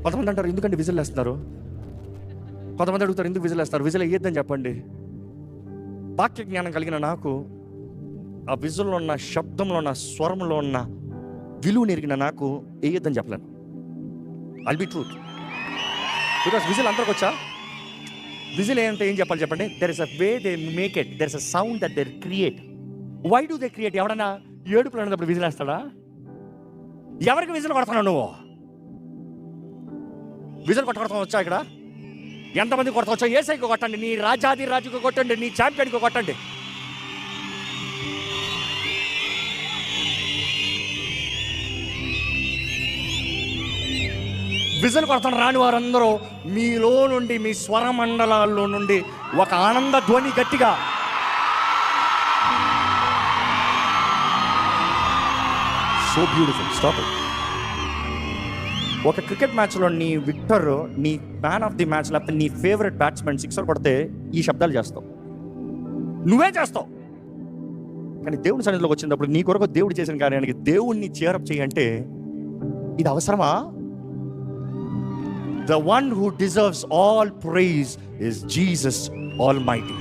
కొంతమంది అంటారు ఎందుకంటే విజిల్ వేస్తున్నారు, కొంతమంది అడుగుతారు ఎందుకు విజిల్ వేస్తారు, విజిల్ వేయొద్దని చెప్పండి. వాక్య జ్ఞానం కలిగిన నాకు ఆ విజిల్లో ఉన్న శబ్దంలో ఉన్న స్వరంలో ఉన్న విలువ ఎరిగిన నాకు వేయొద్దని చెప్పలేను. I'll be truth. Because whistle అందరికి వచ్చా, విజిల్ ఏంటంటే ఏం చెప్పాలి చెప్పండి? There is a way they make it, there is a sound that they create. Why do they create? ఎవడన్నా ఏడుపులు అనేటప్పుడు విజిల్ వేస్తాడా? ఎవరికి విజిల్ కొడతావు నువ్వు? విజిల్ కొట్టడం వచ్చా ఇక్కడ? ఎంతమంది కొడతా వచ్చా? ఏసైకి కొట్టండి, నీ రాజాది రాజుకు కొట్టండి, నీ ఛాంపియన్కి కొట్టండి. విజిల్ కొడతాను రాని వారందరూ మీలో నుండి, మీ స్వర మండలాల్లో నుండి ఒక ఆనంద ధ్వని గట్టిగా సో బ్యూటిఫుల్. స్టాప్. ఒక క్రికెట్ మ్యాచ్లో నీ విక్టర్, నీ మ్యాన్ ఆఫ్ ది మ్యాచ్, లేకపోతే నీ ఫేవరెట్ బ్యాట్స్మెన్ సిక్సర్ కొడితే ఈ శబ్దాలు చేస్తావు, నువ్వే చేస్తావు. కానీ దేవుని సన్నిధిలోకి వచ్చినప్పుడు నీ కొరకు దేవుడు చేసిన కార్యానికి దేవుణ్ణి చేరప్ చేయంటే ఇది అవసరమా? The one who deserves all praise is Jesus Almighty.